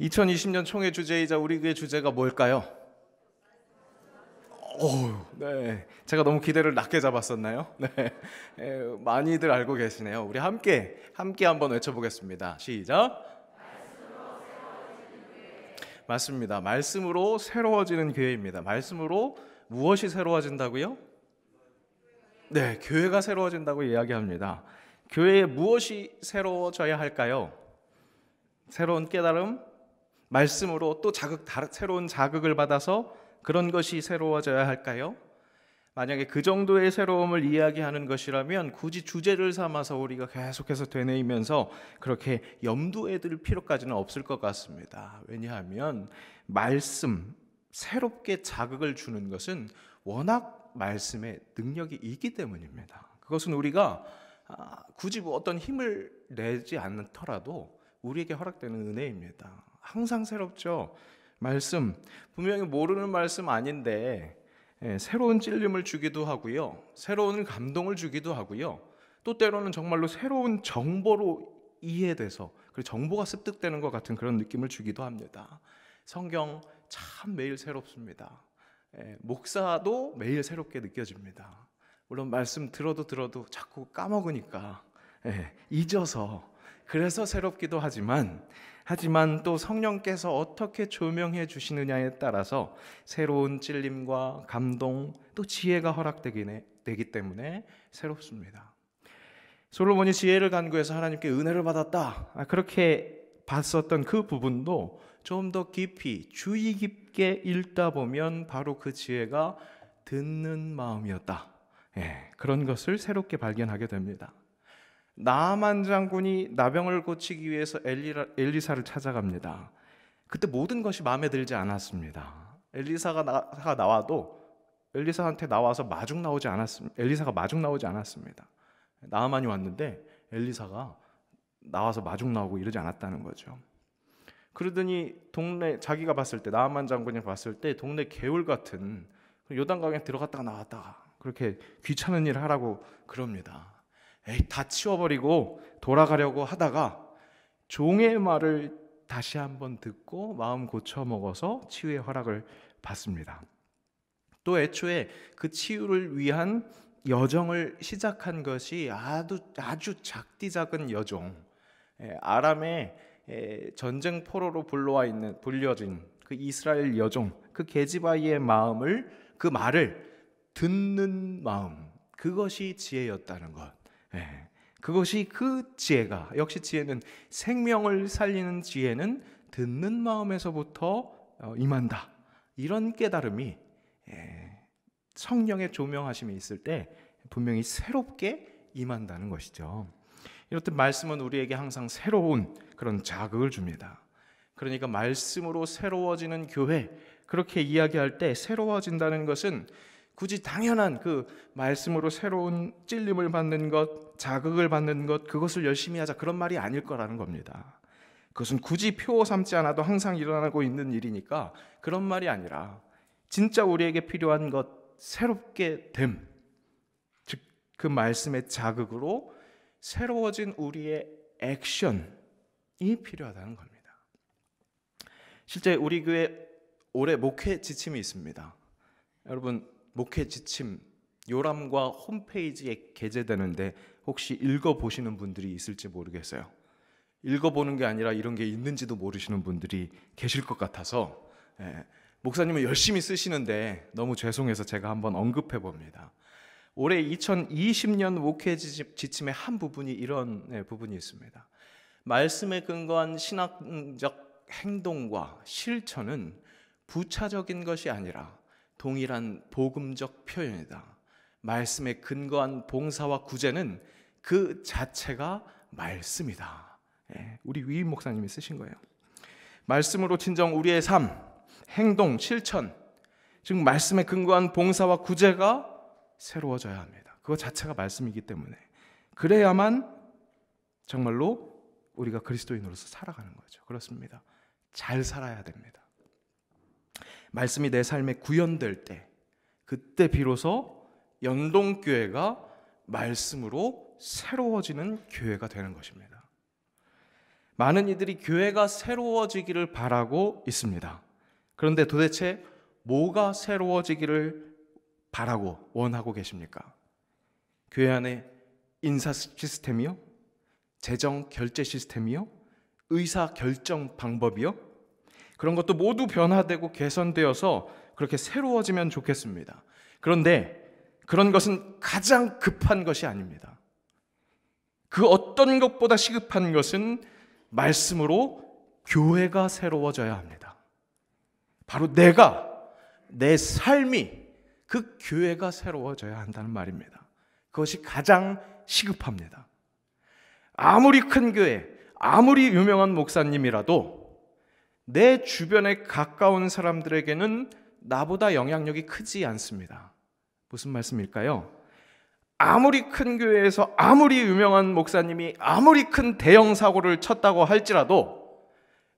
2020년 총회 주제이자 우리 교회 주제가 뭘까요? 네. 제가 너무 기대를 낮게 잡았었나요? 네. 많이들 알고 계시네요. 우리 함께 한번 외쳐보겠습니다. 시작. 맞습니다. 말씀으로 새로워지는 교회입니다. 말씀으로 무엇이 새로워진다고요? 네, 교회가 새로워진다고 이야기합니다. 교회에 무엇이 새로워져야 할까요? 새로운 깨달음, 말씀으로 또 새로운 자극을 받아서 그런 것이 새로워져야 할까요? 만약에 그 정도의 새로움을 이야기하는 것이라면 굳이 주제를 삼아서 우리가 계속해서 되뇌이면서 그렇게 염두에 둘 필요까지는 없을 것 같습니다. 왜냐하면 말씀, 새롭게 자극을 주는 것은 워낙 말씀의 능력이 있기 때문입니다. 그것은 우리가 굳이 어떤 힘을 내지 않더라도 우리에게 허락되는 은혜입니다. 항상 새롭죠. 말씀, 분명히 모르는 말씀 아닌데 새로운 찔림을 주기도 하고요, 새로운 감동을 주기도 하고요, 또 때로는 정말로 새로운 정보로 이해돼서 그 정보가 습득되는 것 같은 그런 느낌을 주기도 합니다. 성경 참 매일 새롭습니다. 목사도 매일 새롭게 느껴집니다. 물론 말씀 들어도 자꾸 까먹으니까 잊어서 그래서 새롭기도 하지만 또 성령께서 어떻게 조명해 주시느냐에 따라서 새로운 찔림과 감동 또 지혜가 허락되기 때문에 새롭습니다. 솔로몬이 지혜를 간구해서 하나님께 은혜를 받았다, 그렇게 봤었던 그 부분도 좀 더 깊이 주의 깊게 읽다 보면 바로 그 지혜가 듣는 마음이었다, 그런 것을 새롭게 발견하게 됩니다. 나아만 장군이 나병을 고치기 위해서 엘리사를 찾아갑니다. 그때 모든 것이 마음에 들지 않았습니다. 엘리사가 나와도 엘리사한테 나와서 엘리사가 마중 나오지 않았습니다. 나아만이 왔는데 엘리사가 나와서 마중 나오고 이러지 않았다는 거죠. 그러더니 자기가 봤을 때, 나아만 장군이 봤을 때 동네 개울 같은 요단강에 들어갔다가 나왔다가 그렇게 귀찮은 일을 하라고 그럽니다. 다 치워버리고 돌아가려고 하다가 종의 말을 다시 한번 듣고 마음 고쳐먹어서 치유의 허락을 받습니다. 또 애초에 그 치유를 위한 여정을 시작한 것이 아주 작디작은 여종, 아람의 전쟁 포로로 불려진 그 이스라엘 여종, 그 게지바이의 그 말을 듣는 마음, 그것이 지혜였다는 것. 그것이 그 지혜가, 역시 지혜는 생명을 살리는 지혜는 듣는 마음에서부터 임한다, 이런 깨달음이 성령의 조명하심이 있을 때 분명히 새롭게 임한다는 것이죠. 이렇듯 말씀은 우리에게 항상 새로운 그런 자극을 줍니다. 그러니까 말씀으로 새로워지는 교회, 그렇게 이야기할 때 새로워진다는 것은 굳이 당연한 그 말씀으로 새로운 찔림을 받는 것, 자극을 받는 것, 그것을 열심히 하자, 그런 말이 아닐 거라는 겁니다. 그것은 굳이 표 삼지 않아도 항상 일어나고 있는 일이니까 그런 말이 아니라 진짜 우리에게 필요한 것, 새롭게 됨, 즉 그 말씀의 자극으로 새로워진 우리의 액션이 필요하다는 겁니다. 실제 우리 교회 올해 목회 지침이 있습니다. 여러분, 목회 지침 요람과 홈페이지에 게재되는데 혹시 읽어보시는 분들이 있을지 모르겠어요. 읽어보는 게 아니라 이런 게 있는지도 모르시는 분들이 계실 것 같아서 목사님은 열심히 쓰시는데 너무 죄송해서 제가 한번 언급해 봅니다. 올해 2020년 목회 지침의 한 부분이 이런 부분이 있습니다. 말씀에 근거한 신학적 행동과 실천은 부차적인 것이 아니라 동일한 복음적 표현이다. 말씀에 근거한 봉사와 구제는 그 자체가 말씀이다. 우리 위임 목사님이 쓰신 거예요. 말씀으로 진정 우리의 삶, 행동, 실천, 즉 말씀에 근거한 봉사와 구제가 새로워져야 합니다. 그거 자체가 말씀이기 때문에 그래야만 정말로 우리가 그리스도인으로서 살아가는 거죠. 그렇습니다. 잘 살아야 됩니다. 말씀이 내 삶에 구현될 때, 그때 비로소 연동교회가 말씀으로 새로워지는 교회가 되는 것입니다. 많은 이들이 교회가 새로워지기를 바라고 있습니다. 그런데 도대체 뭐가 새로워지기를 바라고 원하고 계십니까? 교회 안에 인사 시스템이요? 재정 결제 시스템이요? 의사 결정 방법이요? 그런 것도 모두 변화되고 개선되어서 그렇게 새로워지면 좋겠습니다. 그런데 그런 것은 가장 급한 것이 아닙니다. 그 어떤 것보다 시급한 것은 말씀으로 교회가 새로워져야 합니다. 바로 내 삶이 그 교회가 새로워져야 한다는 말입니다. 그것이 가장 시급합니다. 아무리 큰 교회, 아무리 유명한 목사님이라도 내 주변에 가까운 사람들에게는 나보다 영향력이 크지 않습니다. 무슨 말씀일까요? 아무리 큰 교회에서 아무리 유명한 목사님이 아무리 큰 대형 사고를 쳤다고 할지라도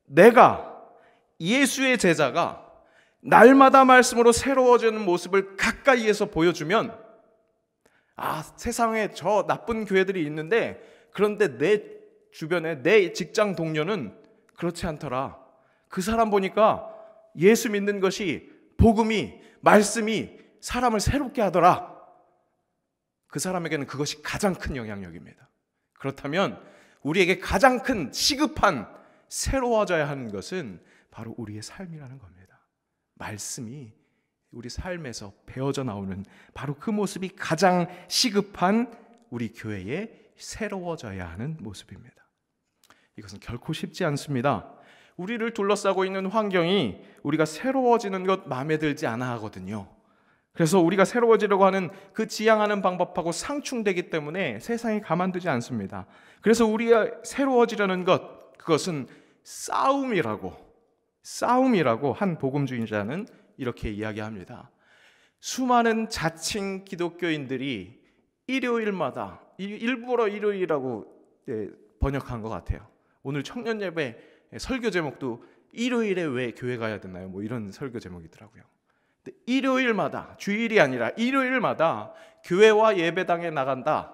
내가 예수의 제자가 날마다 말씀으로 새로워지는 모습을 가까이에서 보여주면 세상에 저 나쁜 교회들이 있는데 그런데 내 주변에 내 직장 동료는 그렇지 않더라. 그 사람 보니까 예수 믿는 것이 복음이 말씀이 사람을 새롭게 하더라. 그 사람에게는 그것이 가장 큰 영향력입니다. 그렇다면 우리에게 가장 큰 시급한 새로워져야 하는 것은 바로 우리의 삶이라는 겁니다. 말씀이 우리 삶에서 배어져 나오는 바로 그 모습이 가장 시급한 우리 교회의 새로워져야 하는 모습입니다. 이것은 결코 쉽지 않습니다. 우리를 둘러싸고 있는 환경이 우리가 새로워지는 것 마음에 들지 않아 하거든요. 그래서 우리가 새로워지려고 하는 그 지향하는 방법하고 상충되기 때문에 세상이 가만두지 않습니다. 그래서 우리가 새로워지려는 그것은 싸움이라고 한 복음주의자는 이렇게 이야기합니다. 수많은 자칭 기독교인들이 일요일마다, 일부러 일요일이라고 번역한 것 같아요. 오늘 청년 예배 설교 제목도 일요일에 왜 교회 가야 되나요? 뭐 이런 설교 제목이더라고요. 일요일마다, 주일이 아니라 일요일마다 교회와 예배당에 나간다.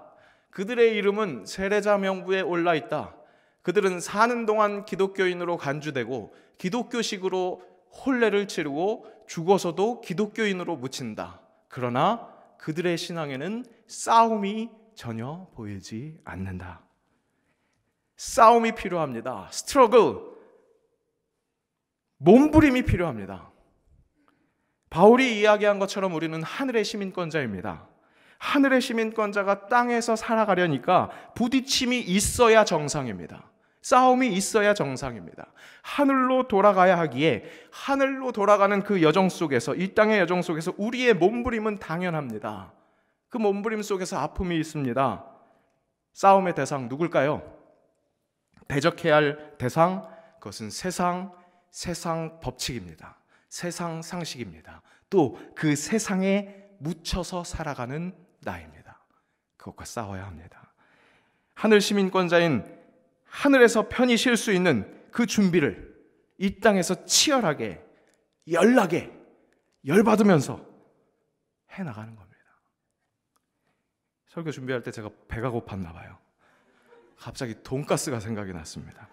그들의 이름은 세례자 명부에 올라 있다. 그들은 사는 동안 기독교인으로 간주되고 기독교식으로 혼례를 치르고 죽어서도 기독교인으로 묻힌다. 그러나 그들의 신앙에는 싸움이 전혀 보이지 않는다. 싸움이 필요합니다. 스트러글, 몸부림이 필요합니다. 바울이 이야기한 것처럼 우리는 하늘의 시민권자입니다. 하늘의 시민권자가 땅에서 살아가려니까 부딪힘이 있어야 정상입니다. 싸움이 있어야 정상입니다. 하늘로 돌아가야 하기에 하늘로 돌아가는 그 여정 속에서, 이 땅의 여정 속에서 우리의 몸부림은 당연합니다. 그 몸부림 속에서 아픔이 있습니다. 싸움의 대상 누굴까요? 대적해야 할 대상, 그것은 세상 법칙입니다. 세상 상식입니다. 또 그 세상에 묻혀서 살아가는 나입니다. 그것과 싸워야 합니다. 하늘 시민권자인 하늘에서 편히 쉴 수 있는 그 준비를 이 땅에서 치열하게, 열나게, 열받으면서 해나가는 겁니다. 설교 준비할 때 제가 배가 고팠나 봐요. 갑자기 돈가스가 생각이 났습니다.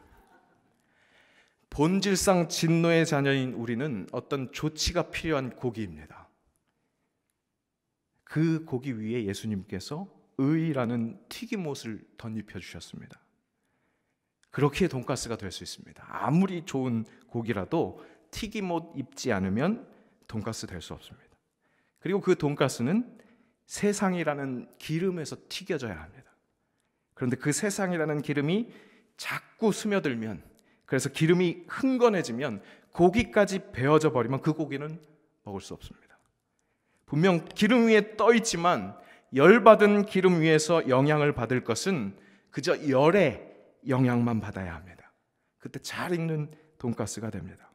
본질상 진노의 자녀인 우리는 어떤 조치가 필요한 고기입니다. 그 고기 위에 예수님께서 의라는 튀김옷을 덧입혀 주셨습니다. 그렇게 돈가스가 될 수 있습니다. 아무리 좋은 고기라도 튀김옷 입지 않으면 돈가스 될 수 없습니다. 그리고 그 돈가스는 세상이라는 기름에서 튀겨져야 합니다. 그런데 그 세상이라는 기름이 자꾸 스며들면, 그래서 기름이 흥건해지면 고기까지 베어져 버리면 그 고기는 먹을 수 없습니다. 분명 기름 위에 떠 있지만 열받은 기름 위에서 영향을 받을 것은 그저 열의 영향만 받아야 합니다. 그때 잘 익는 돈가스가 됩니다.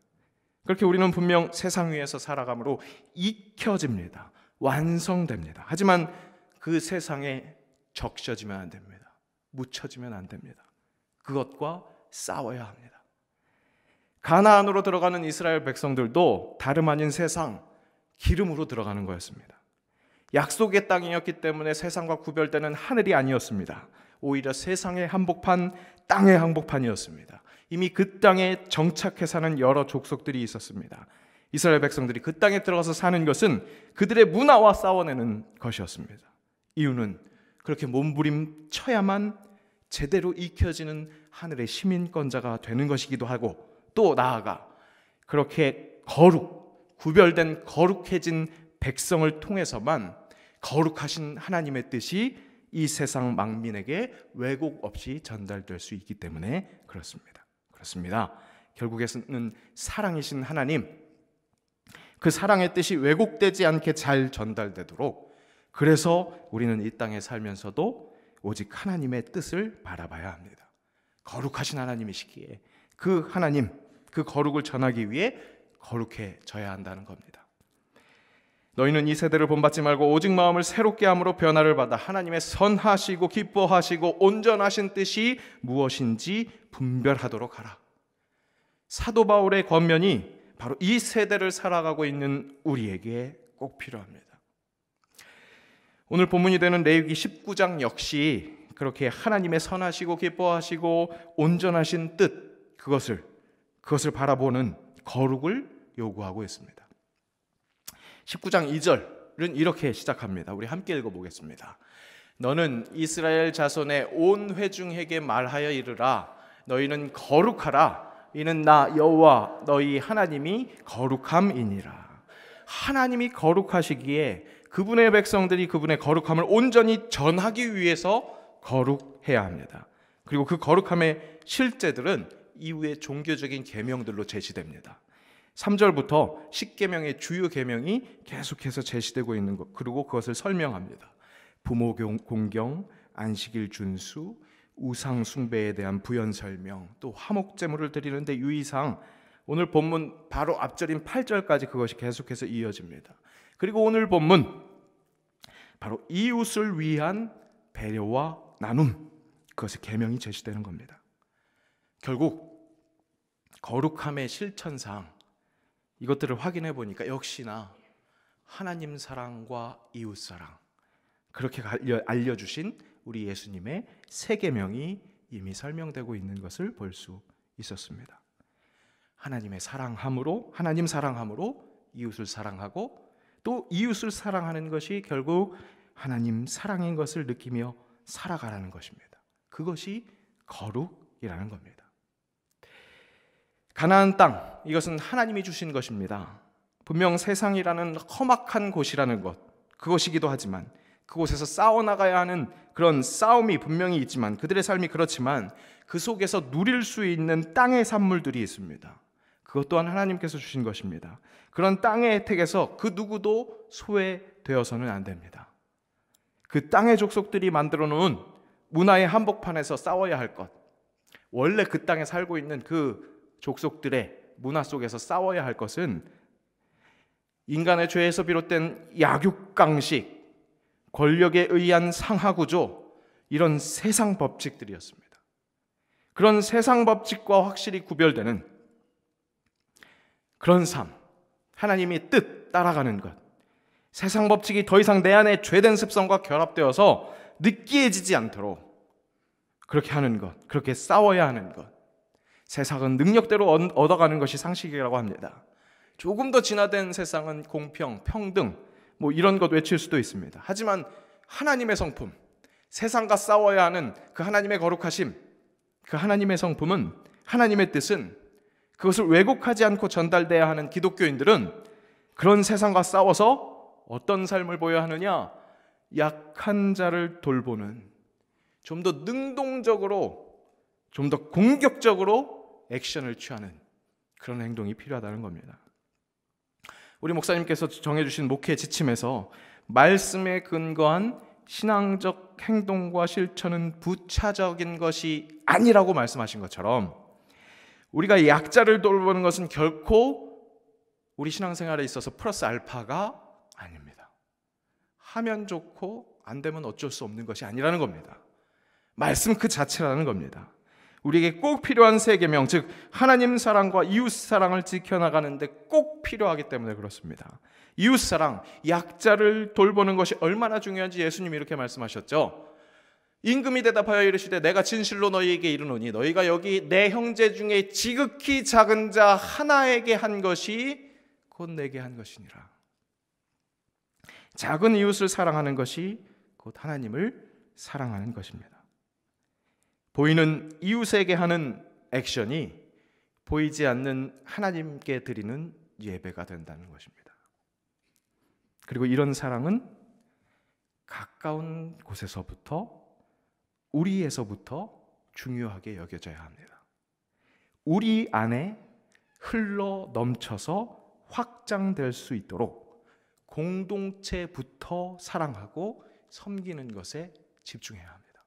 그렇게 우리는 분명 세상 위에서 살아감으로 익혀집니다. 완성됩니다. 하지만 그 세상에 적셔지면 안 됩니다. 묻혀지면 안 됩니다. 그것과 싸워야 합니다. 가나안으로 들어가는 이스라엘 백성들도 다름 아닌 세상, 기름으로 들어가는 거였습니다. 약속의 땅이었기 때문에 세상과 구별되는 하늘이 아니었습니다. 오히려 세상의 한복판, 땅의 한복판이었습니다. 이미 그 땅에 정착해 사는 여러 족속들이 있었습니다. 이스라엘 백성들이 그 땅에 들어가서 사는 것은 그들의 문화와 싸워내는 것이었습니다. 이유는 그렇게 몸부림쳐야만 제대로 익혀지는 하늘의 시민권자가 되는 것이기도 하고, 또 나아가 그렇게 구별된 거룩해진 백성을 통해서만 거룩하신 하나님의 뜻이 이 세상 만민에게 왜곡 없이 전달될 수 있기 때문에 그렇습니다. 결국에는 사랑이신 하나님, 그 사랑의 뜻이 왜곡되지 않게 잘 전달되도록, 그래서 우리는 이 땅에 살면서도 오직 하나님의 뜻을 바라봐야 합니다. 거룩하신 하나님이시기에 그 하나님, 그 거룩을 전하기 위해 거룩해져야 한다는 겁니다. 너희는 이 세대를 본받지 말고 오직 마음을 새롭게 함으로 변화를 받아 하나님의 선하시고 기뻐하시고 온전하신 뜻이 무엇인지 분별하도록 하라. 사도 바울의 권면이 바로 이 세대를 살아가고 있는 우리에게 꼭 필요합니다. 오늘 본문이 되는 레위기 19장 역시 그렇게 하나님의 선하시고 기뻐하시고 온전하신 뜻, 그것을 바라보는 거룩을 요구하고 있습니다. 19장 2절은 이렇게 시작합니다. 우리 함께 읽어보겠습니다. 너는 이스라엘 자손의 온 회중에게 말하여 이르라. 너희는 거룩하라. 이는 나 여호와 너희 하나님이 거룩함이니라. 하나님이 거룩하시기에 그분의 백성들이 그분의 거룩함을 온전히 전하기 위해서 거룩해야 합니다. 그리고 그 거룩함의 실제들은 이후에 종교적인 계명들로 제시됩니다. 3절부터 10계명의 주요 계명이 계속해서 제시되고 있는 것, 그리고 그것을 설명합니다. 부모 공경, 안식일 준수, 우상 숭배에 대한 부연 설명, 또 화목 제물을 드리는데 유의사항, 오늘 본문 바로 앞절인 8절까지 그것이 계속해서 이어집니다. 그리고 오늘 본문 바로 이웃을 위한 배려와 나눔, 그것의 계명이 제시되는 겁니다. 결국 거룩함의 실천상 이것들을 확인해 보니까 역시나 하나님 사랑과 이웃 사랑, 그렇게 알려주신 우리 예수님의 세 계명이 이미 설명되고 있는 것을 볼 수 있었습니다. 하나님 사랑함으로 이웃을 사랑하고, 또 이웃을 사랑하는 것이 결국 하나님 사랑인 것을 느끼며 살아가라는 것입니다. 그것이 거룩이라는 겁니다. 가나안 땅, 이것은 하나님이 주신 것입니다. 분명 세상이라는 험악한 곳이라는 것, 그것이기도 하지만 그곳에서 싸워나가야 하는 그런 싸움이 분명히 있지만, 그들의 삶이 그렇지만 그 속에서 누릴 수 있는 땅의 산물들이 있습니다. 그것 또한 하나님께서 주신 것입니다. 그런 땅의 혜택에서 그 누구도 소외되어서는 안 됩니다. 그 땅의 족속들이 만들어 놓은 문화의 한복판에서 싸워야 할 것, 원래 그 땅에 살고 있는 그 족속들의 문화 속에서 싸워야 할 것은 인간의 죄에서 비롯된 약육강식, 권력에 의한 상하구조, 이런 세상 법칙들이었습니다. 그런 세상 법칙과 확실히 구별되는 그런 삶, 하나님의 뜻 따라가는 것, 세상 법칙이 더 이상 내 안에 죄된 습성과 결합되어서 느끼해지지 않도록 그렇게 하는 것, 그렇게 싸워야 하는 것, 세상은 능력대로 얻어가는 것이 상식이라고 합니다. 조금 더 진화된 세상은 공평, 평등, 이런 것 외칠 수도 있습니다. 하지만 하나님의 성품, 세상과 싸워야 하는 그 하나님의 거룩하심, 그 하나님의 성품은, 하나님의 뜻은, 그것을 왜곡하지 않고 전달돼야 하는 기독교인들은 그런 세상과 싸워서 어떤 삶을 보여야 하느냐? 약한 자를 돌보는, 좀 더 능동적으로, 좀 더 공격적으로 액션을 취하는 그런 행동이 필요하다는 겁니다. 우리 목사님께서 정해주신 목회 지침에서 말씀에 근거한 신앙적 행동과 실천은 부차적인 것이 아니라고 말씀하신 것처럼, 우리가 약자를 돌보는 것은 결코 우리 신앙생활에 있어서 플러스 알파가 아닙니다. 하면 좋고 안 되면 어쩔 수 없는 것이 아니라는 겁니다. 말씀 그 자체라는 겁니다. 우리에게 꼭 필요한 세 계명, 즉 하나님 사랑과 이웃 사랑을 지켜나가는데 꼭 필요하기 때문에 그렇습니다. 이웃 사랑, 약자를 돌보는 것이 얼마나 중요한지 예수님이 이렇게 말씀하셨죠. 임금이 대답하여 이르시되 내가 진실로 너희에게 이르노니 너희가 여기 내 형제 중에 지극히 작은 자 하나에게 한 것이 곧 내게 한 것이니라. 작은 이웃을 사랑하는 것이 곧 하나님을 사랑하는 것입니다. 보이는 이웃에게 하는 액션이 보이지 않는 하나님께 드리는 예배가 된다는 것입니다. 그리고 이런 사랑은 가까운 곳에서부터, 우리에서부터 중요하게 여겨져야 합니다. 우리 안에 흘러 넘쳐서 확장될 수 있도록 공동체부터 사랑하고 섬기는 것에 집중해야 합니다.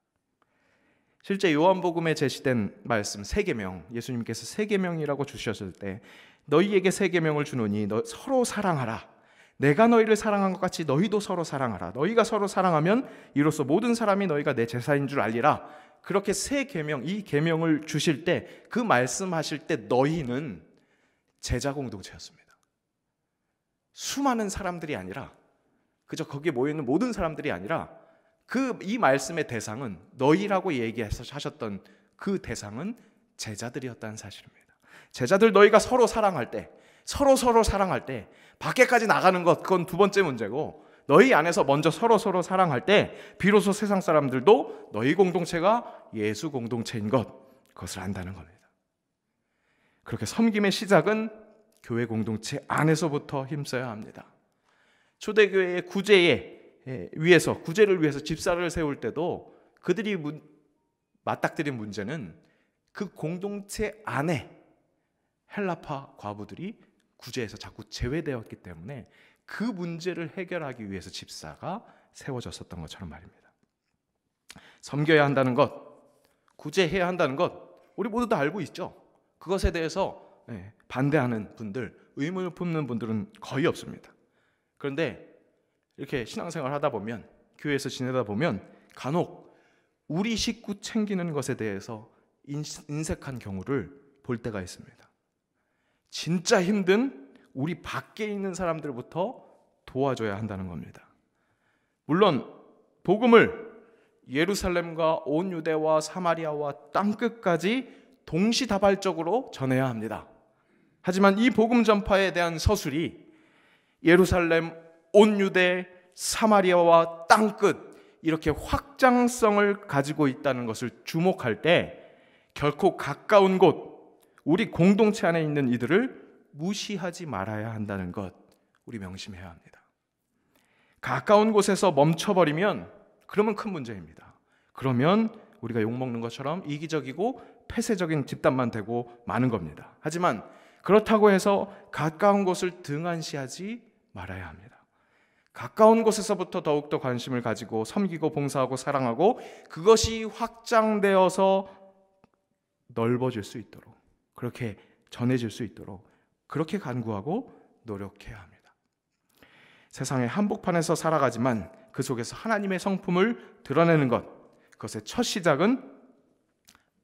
실제 요한복음에 제시된 말씀 세계명, 예수님께서 세계명이라고 주셨을 때 너희에게 세계명을 주노니 서로 사랑하라. 내가 너희를 사랑한 것 같이 너희도 서로 사랑하라. 너희가 서로 사랑하면 이로써 모든 사람이 너희가 내 제사인 줄 알리라. 그렇게 세 계명, 이 계명을 주실 때, 그 말씀하실 때 너희는 제자 공동체였습니다. 수많은 사람들이 아니라, 그저 거기에 모여있는 모든 사람들이 아니라 이 말씀의 대상은, 너희라고 얘기하셨던 그 대상은 제자들이었다는 사실입니다. 제자들, 너희가 서로 사랑할 때, 서로 사랑할 때, 밖에까지 나가는 것, 그건 두 번째 문제고, 너희 안에서 먼저 서로 사랑할 때 비로소 세상 사람들도 너희 공동체가 예수 공동체인 그것을 안다는 겁니다. 그렇게 섬김의 시작은 교회 공동체 안에서부터 힘써야 합니다. 초대교회의 구제를 위해서 집사를 세울 때도 그들이 맞닥뜨린 문제는 그 공동체 안에 헬라파 과부들이 구제에서 자꾸 제외되었기 때문에 그 문제를 해결하기 위해서 집사가 세워졌었던 것처럼 말입니다. 섬겨야 한다는 것, 구제해야 한다는 것, 우리 모두 다 알고 있죠. 그것에 대해서 반대하는 분들, 의문을 품는 분들은 거의 없습니다. 그런데 이렇게 신앙생활 하다 보면, 교회에서 지내다 보면 간혹 우리 식구 챙기는 것에 대해서 인색한 경우를 볼 때가 있습니다. 진짜 힘든 우리 밖에 있는 사람들부터 도와줘야 한다는 겁니다. 물론 복음을 예루살렘과 온 유대와 사마리아와 땅끝까지 동시다발적으로 전해야 합니다. 하지만 이 복음 전파에 대한 서술이 예루살렘, 온 유대, 사마리아와 땅끝 이렇게 확장성을 가지고 있다는 것을 주목할 때 결코 가까운 곳, 우리 공동체 안에 있는 이들을 무시하지 말아야 한다는 것, 우리 명심해야 합니다. 가까운 곳에서 멈춰버리면 그러면 큰 문제입니다. 그러면 우리가 욕먹는 것처럼 이기적이고 폐쇄적인 집단만 되고 마는 겁니다. 하지만 그렇다고 해서 가까운 곳을 등한시하지 말아야 합니다. 가까운 곳에서부터 더욱더 관심을 가지고 섬기고 봉사하고 사랑하고 그것이 확장되어서 넓어질 수 있도록, 그렇게 전해질 수 있도록 그렇게 간구하고 노력해야 합니다. 세상의 한복판에서 살아가지만 그 속에서 하나님의 성품을 드러내는 것, 그것의 첫 시작은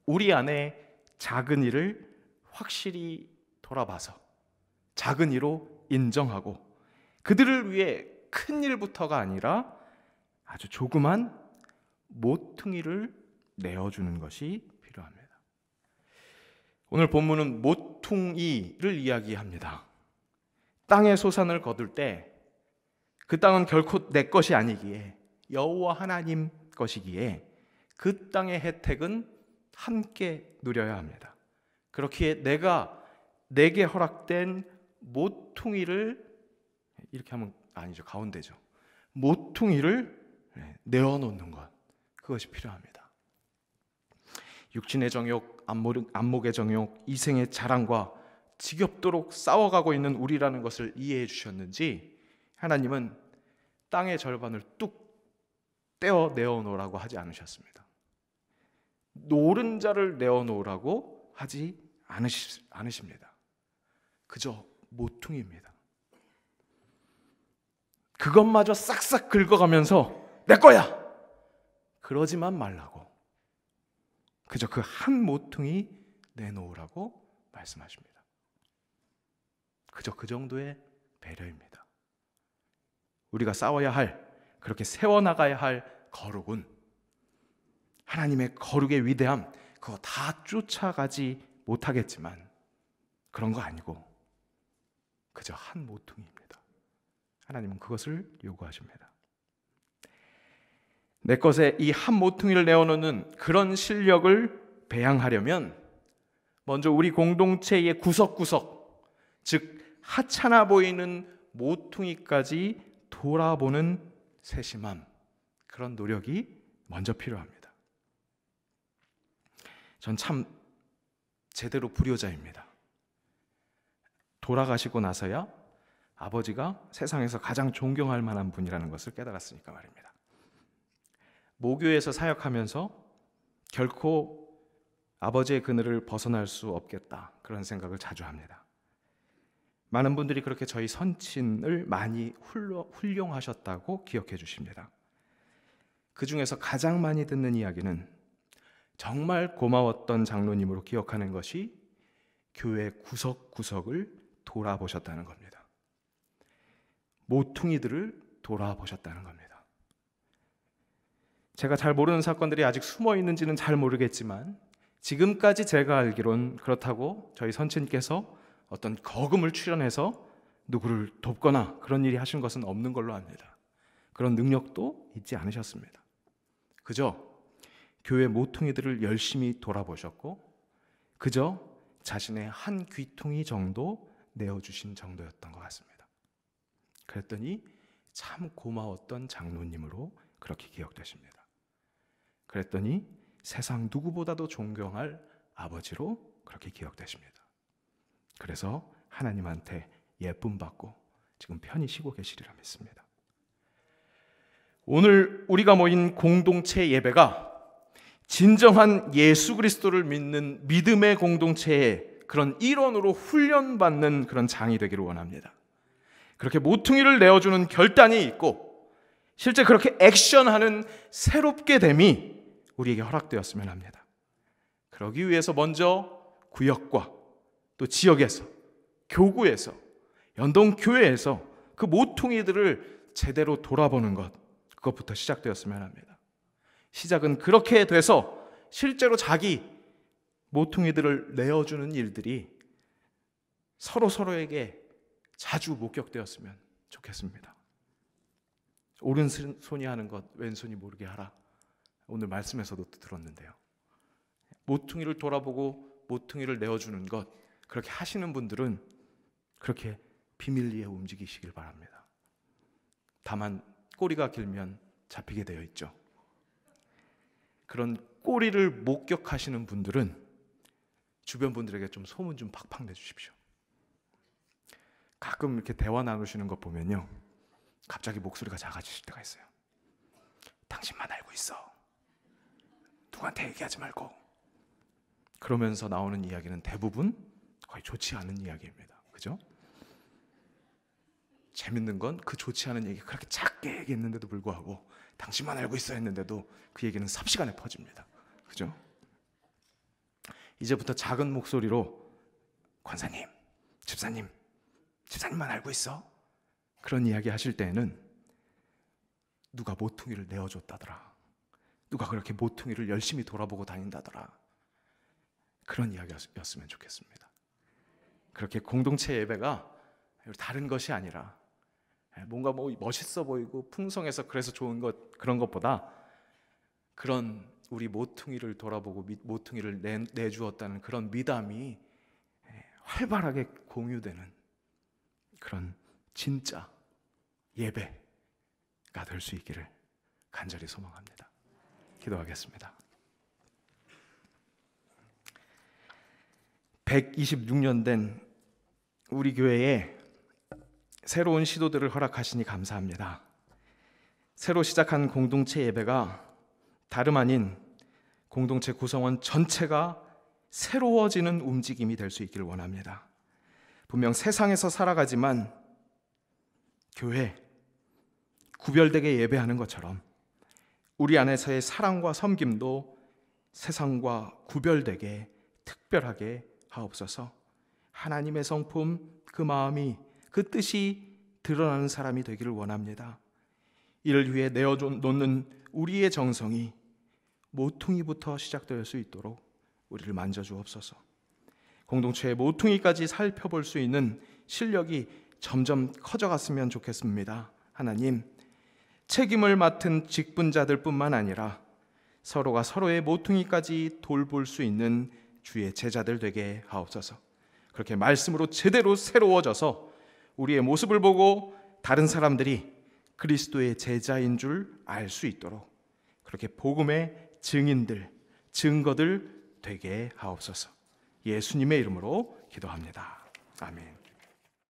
우리 안에 작은 일을 확실히 돌아봐서 작은 일로 인정하고 그들을 위해 큰 일부터가 아니라 아주 조그만 모퉁이를 내어주는 것이 필요합니다. 오늘 본문은 모퉁이를 이야기합니다. 땅의 소산을 거둘 때 그 땅은 결코 내 것이 아니기에 여호와 하나님 것이기에 그 땅의 혜택은 함께 누려야 합니다. 그렇기에 내게 허락된 모퉁이를, 이렇게 하면 아니죠, 가운데죠, 모퉁이를 내어놓는 것, 그것이 필요합니다. 육신의 정욕, 안목의 정욕, 이생의 자랑과 지겹도록 싸워가고 있는 우리라는 것을 이해해 주셨는지 하나님은 땅의 절반을 뚝 떼어 내어놓으라고 하지 않으셨습니다. 노른자를 내어놓으라고 하지 않으십니다. 그저 모퉁이입니다. 그것마저 싹싹 긁어가면서 내 거야! 그러지만 말라고, 그저 그 한 모퉁이 내놓으라고 말씀하십니다. 그저 그 정도의 배려입니다. 우리가 싸워야 할, 그렇게 세워나가야 할 거룩은 하나님의 거룩의 위대함, 그거 다 쫓아가지 못하겠지만 그런 거 아니고 그저 한 모퉁이입니다. 하나님은 그것을 요구하십니다. 내 것에 이 한 모퉁이를 내어놓는 그런 실력을 배양하려면 먼저 우리 공동체의 구석구석, 즉 하찮아 보이는 모퉁이까지 돌아보는 세심함, 그런 노력이 먼저 필요합니다. 전 참 제대로 불효자입니다. 돌아가시고 나서야 아버지가 세상에서 가장 존경할 만한 분이라는 것을 깨달았으니까 말입니다. 모교에서 사역하면서 결코 아버지의 그늘을 벗어날 수 없겠다, 그런 생각을 자주 합니다. 많은 분들이 그렇게 저희 선친을 많이 훌륭하셨다고 기억해 주십니다. 그 중에서 가장 많이 듣는 이야기는 정말 고마웠던 장로님으로 기억하는 것이 교회 구석구석을 돌아보셨다는 겁니다. 모퉁이들을 돌아보셨다는 겁니다. 제가 잘 모르는 사건들이 아직 숨어 있는지는 잘 모르겠지만 지금까지 제가 알기론 그렇다고 저희 선친께서 어떤 거금을 출연해서 누구를 돕거나 그런 일이 하신 것은 없는 걸로 압니다. 그런 능력도 있지 않으셨습니다. 그저 교회 모퉁이들을 열심히 돌아보셨고 그저 자신의 한 귀퉁이 정도 내어주신 정도였던 것 같습니다. 그랬더니 참 고마웠던 장로님으로 그렇게 기억되십니다. 그랬더니 세상 누구보다도 존경할 아버지로 그렇게 기억되십니다. 그래서 하나님한테 예쁨 받고 지금 편히 쉬고 계시리라 믿습니다. 오늘 우리가 모인 공동체 예배가 진정한 예수 그리스도를 믿는 믿음의 공동체의 그런 일원으로 훈련받는 그런 장이 되기를 원합니다. 그렇게 모퉁이를 내어주는 결단이 있고 실제 그렇게 액션하는 새롭게 됨이 우리에게 허락되었으면 합니다. 그러기 위해서 먼저 구역과 또 지역에서, 교구에서, 연동교회에서 그 모퉁이들을 제대로 돌아보는 것, 그것부터 시작되었으면 합니다. 시작은 그렇게 돼서 실제로 자기 모퉁이들을 내어주는 일들이 서로에게 자주 목격되었으면 좋겠습니다. 오른손이 하는 것 왼손이 모르게 하라, 오늘 말씀에서도 들었는데요. 모퉁이를 돌아보고 모퉁이를 내어주는 것, 그렇게 하시는 분들은 그렇게 비밀리에 움직이시길 바랍니다. 다만 꼬리가 길면 잡히게 되어 있죠. 그런 꼬리를 목격하시는 분들은 주변 분들에게 좀 소문 좀 팍팍 내주십시오. 가끔 이렇게 대화 나누시는 것 보면요, 갑자기 목소리가 작아지실 때가 있어요. 당신만 알고 있어, 누구한테 얘기하지 말고. 그러면서 나오는 이야기는 대부분 거의 좋지 않은 이야기입니다. 그죠? 재밌는 건 그 좋지 않은 얘기 그렇게 작게 얘기했는데도 불구하고 당신만 알고 있어 했는데도 그 얘기는 삽시간에 퍼집니다. 그죠? 이제부터 작은 목소리로 권사님, 집사님만 알고 있어? 그런 이야기 하실 때에는 누가 모퉁이를 내어줬다더라, 누가 그렇게 모퉁이를 열심히 돌아보고 다닌다더라, 그런 이야기였으면 좋겠습니다. 그렇게 공동체 예배가 다른 것이 아니라 뭔가 멋있어 보이고 풍성해서 그래서 좋은 것, 그런 것보다 그런 우리 모퉁이를 돌아보고 모퉁이를 내주었다는 그런 미담이 활발하게 공유되는 그런 진짜 예배가 될 수 있기를 간절히 소망합니다. 기도하겠습니다. 126년 된 우리 교회에 새로운 시도들을 허락하시니 감사합니다. 새로 시작한 공동체 예배가 다름 아닌 공동체 구성원 전체가 새로워지는 움직임이 될 수 있기를 원합니다. 분명 세상에서 살아가지만 교회 구별되게 예배하는 것처럼 우리 안에서의 사랑과 섬김도 세상과 구별되게 특별하게 하옵소서. 하나님의 성품, 그 마음이, 그 뜻이 드러나는 사람이 되기를 원합니다. 이를 위해 내어놓는 우리의 정성이 모퉁이부터 시작될 수 있도록 우리를 만져주옵소서. 공동체의 모퉁이까지 살펴볼 수 있는 실력이 점점 커져갔으면 좋겠습니다. 하나님, 책임을 맡은 직분자들 뿐만 아니라 서로가 서로의 모퉁이까지 돌볼 수 있는 주의 제자들 되게 하옵소서. 그렇게 말씀으로 제대로 새로워져서 우리의 모습을 보고 다른 사람들이 그리스도의 제자인 줄 알 수 있도록 그렇게 복음의 증인들, 증거들 되게 하옵소서. 예수님의 이름으로 기도합니다. 아멘.